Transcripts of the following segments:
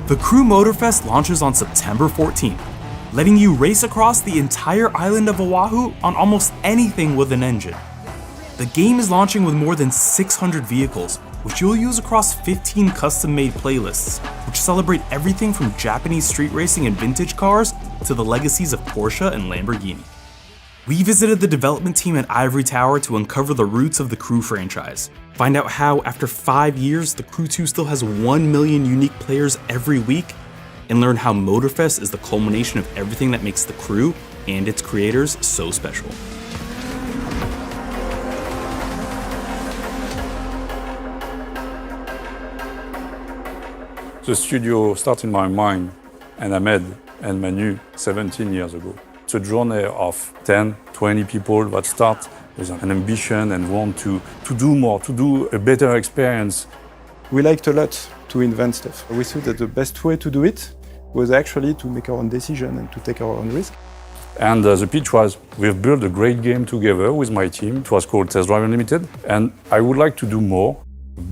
The Crew Motorfest launches on September 14th, letting you race across the entire island of Oahu on almost anything with an engine. The game is launching with more than 600 vehicles, which you'll use across 15 custom-made playlists, which celebrate everything from Japanese street racing and vintage cars to the legacies of Porsche and Lamborghini. We visited the development team at Ivory Tower to uncover the roots of the Crew franchise, find out how, after 5 years, the Crew 2 still has 1 million unique players every week, and learn how Motorfest is the culmination of everything that makes the Crew and its creators so special. The studio started in my mind and Ahmed and Manu 17 years ago. It's a journey of 10, 20 people that start with an ambition and want to do more, to do a better experience. We liked a lot to invent stuff. We thought that the best way to do it was actually to make our own decision and to take our own risk. And the pitch was, we've built a great game together with my team. It was called Test Drive Unlimited. And I would like to do more.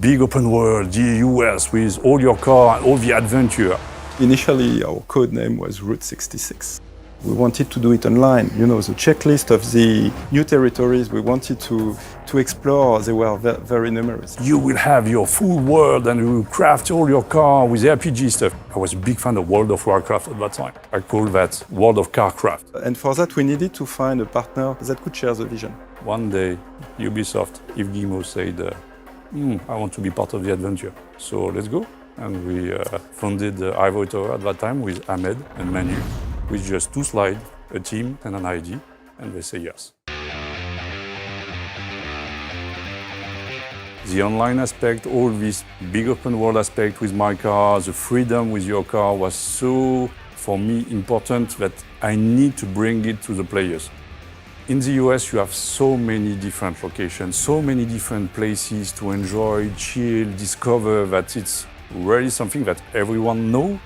Big open world, the US, with all your car and all the adventure. Initially, our code name was Route 66. We wanted to do it online. You know, the checklist of the new territories we wanted to explore, they were very numerous. You will have your full world and you will craft all your car with RPG stuff. I was a big fan of World of Warcraft at that time. I called that World of Carcraft. And for that, we needed to find a partner that could share the vision. One day, Ubisoft, Yves Guillemot said, I want to be part of the adventure. So let's go. And we founded Ivory Tower at that time with Ahmed and Manu, with just 2 slides, a team and an ID, and they say yes. The online aspect, all this big open world aspect with my car, the freedom with your car was so, for me, important that I need to bring it to the players. In the US, you have so many different locations, so many different places to enjoy, chill, discover, that it's really something that everyone knows.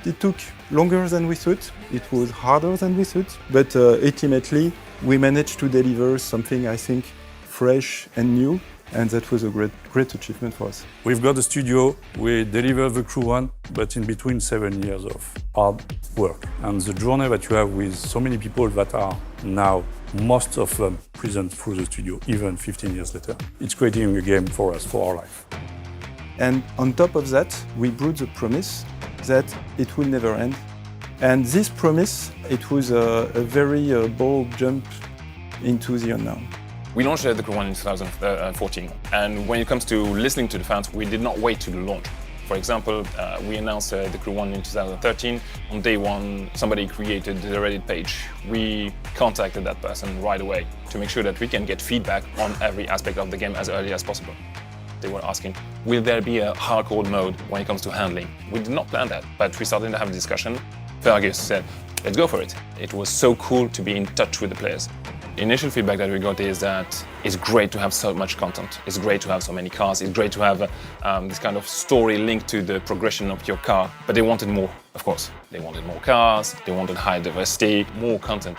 It took longer than we thought, it was harder than we thought, but ultimately we managed to deliver something, I think, fresh and new, and that was a great achievement for us. We've got a studio, we delivered the Crew 1, but in between 7 years of hard work. And the journey that you have with so many people that are now, most of them, present through the studio, even 15 years later. It's creating a game for us, for our life. And on top of that, we brought the promise that it will never end. And this promise, it was a very bold jump into the unknown. We launched the Crew 1 in 2014, and when it comes to listening to the fans, we did not wait to the launch. For example, we announced the Crew 1 in 2013. On day 1, somebody created the Reddit page. We contacted that person right away to make sure that we can get feedback on every aspect of the game as early as possible. They were asking, will there be a hardcore mode when it comes to handling? We did not plan that, but we started to have a discussion. Fergus said, let's go for it. It was so cool to be in touch with the players. The initial feedback that we got is that it's great to have so much content. It's great to have so many cars. It's great to have this kind of story linked to the progression of your car. But they wanted more, of course. They wanted more cars, they wanted high diversity, more content.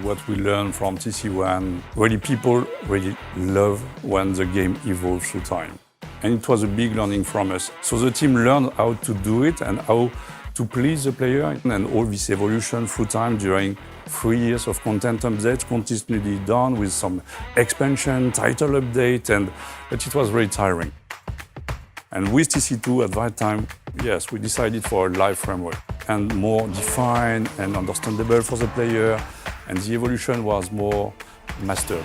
What we learned from TC1, really people really love when the game evolves through time. And it was a big learning from us. So the team learned how to do it and how to please the player, and all this evolution through time during 3 years of content updates continually done with some expansion, title update, but it was very tiring. And with TC2 at that time, yes, we decided for a live framework and more defined and understandable for the player, and the evolution was more mastered.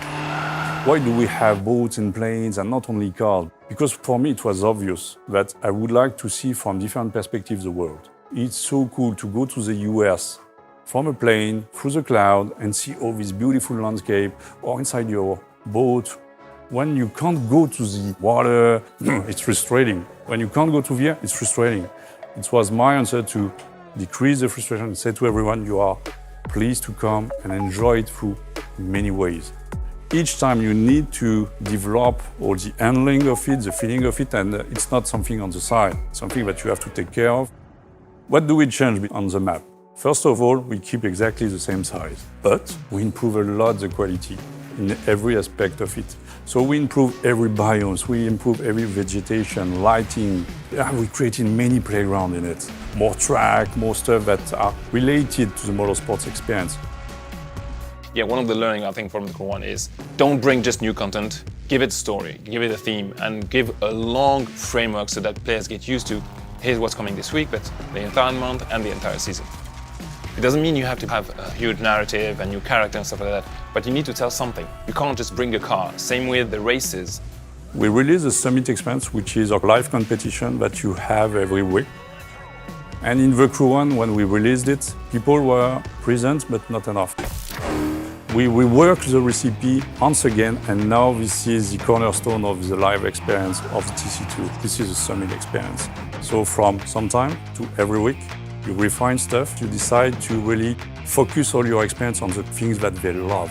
Why do we have boats and planes and not only cars? Because for me it was obvious that I would like to see from different perspectives the world. It's so cool to go to the US from a plane, through the cloud, and see all this beautiful landscape, or inside your boat. When you can't go to the water, it's frustrating. When you can't go to the air, it's frustrating. It was my answer to decrease the frustration and say to everyone, you are pleased to come and enjoy it through many ways. Each time you need to develop all the handling of it, the feeling of it, and it's not something on the side, something that you have to take care of. What do we change on the map? First of all, we keep exactly the same size, but we improve a lot the quality in every aspect of it. So we improve every biomes, we improve every vegetation, lighting. We created many playgrounds in it. More track, more stuff that are related to the motorsports experience. Yeah, one of the learning I think from the Crew is don't bring just new content, give it a story, give it a theme, and give a long framework so that players get used to here's what's coming this week, but the entire month and the entire season. It doesn't mean you have to have a huge narrative and new character and stuff like that, but you need to tell something. You can't just bring a car. Same with the races. We released the Summit Experience, which is a live competition that you have every week. And in the Crew One, when we released it, people were present, but not enough. We reworked the recipe once again, and now this is the cornerstone of the live experience of TC2. This is a Summit Experience. So from sometime to every week, you refine stuff, you decide to really focus all your experience on the things that they love.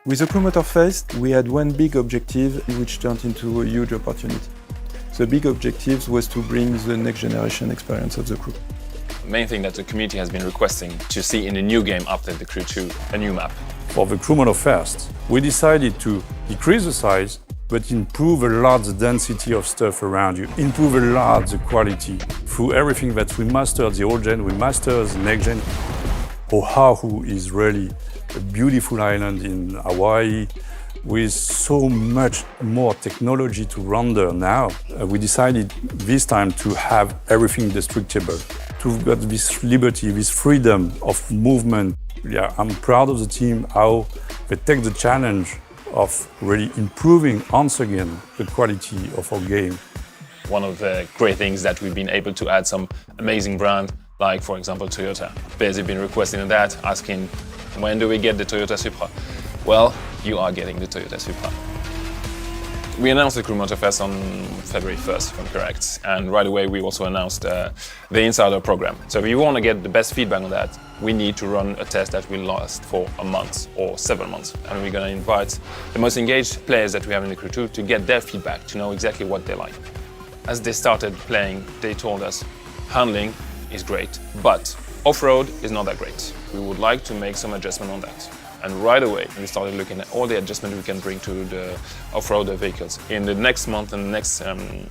With the Crew Motorfest, we had one big objective which turned into a huge opportunity. The big objective was to bring the next generation experience of the Crew. The main thing that the community has been requesting to see in a new game after the Crew 2, a new map. For the Crew Motorfest, we decided to decrease the size, but improve a lot the density of stuff around you, improve a lot the quality. Through everything that we mastered the old gen, we mastered the next gen. Oahu is really a beautiful island in Hawaii with so much more technology to render now. We decided this time to have everything destructible, to get this liberty, this freedom of movement. Yeah, I'm proud of the team, how they take the challenge of really improving once again the quality of our game. One of the great things that we've been able to add some amazing brands, like for example Toyota. Players have been requesting that, asking when do we get the Toyota Supra? Well, you are getting the Toyota Supra. We announced the Crew Motorfest on February 1st, if I'm correct, and right away we also announced the Insider program. So if you want to get the best feedback on that, we need to run a test that will last for a month or 7 months, and we're going to invite the most engaged players that we have in the Crew 2 to get their feedback, to know exactly what they like. As they started playing, they told us handling is great, but off-road is not that great. We would like to make some adjustment on that. And right away, we started looking at all the adjustments we can bring to the off-road vehicles. In the next month and the next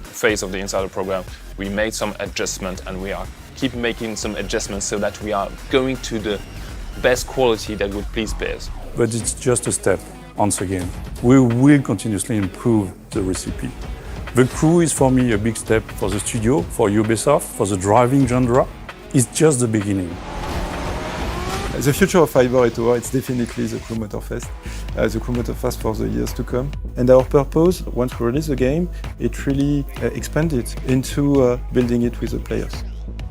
phase of the Insider program, we made some adjustments, and we are keep making some adjustments so that we are going to the best quality that would please players. But it's just a step, once again. We will continuously improve the recipe. The Crew is for me a big step for the studio, for Ubisoft, for the driving genre. It's just the beginning. The future of Fiber Tour, it's definitely the Crew Motorfest. The Crew Motorfest for the years to come. And our purpose, once we release the game, it really expanded into building it with the players.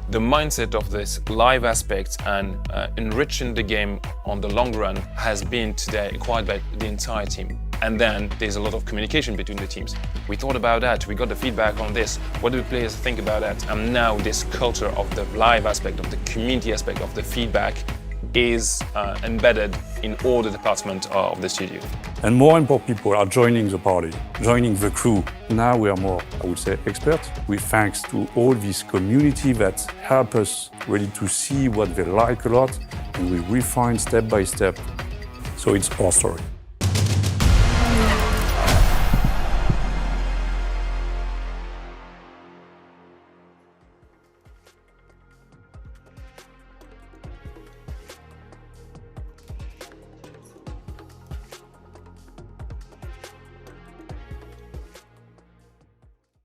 The mindset of this live aspect and enriching the game on the long run has been today acquired by the entire team. And then there's a lot of communication between the teams. We thought about that, we got the feedback on this, what do the players think about that? And now this culture of the live aspect, of the community aspect, of the feedback is embedded in all the departments of the studio. And more and more people are joining the party, joining the Crew. Now we are more, I would say, experts. We thanks to all this community that help us really to see what they like a lot, and we refine step by step. So it's our story.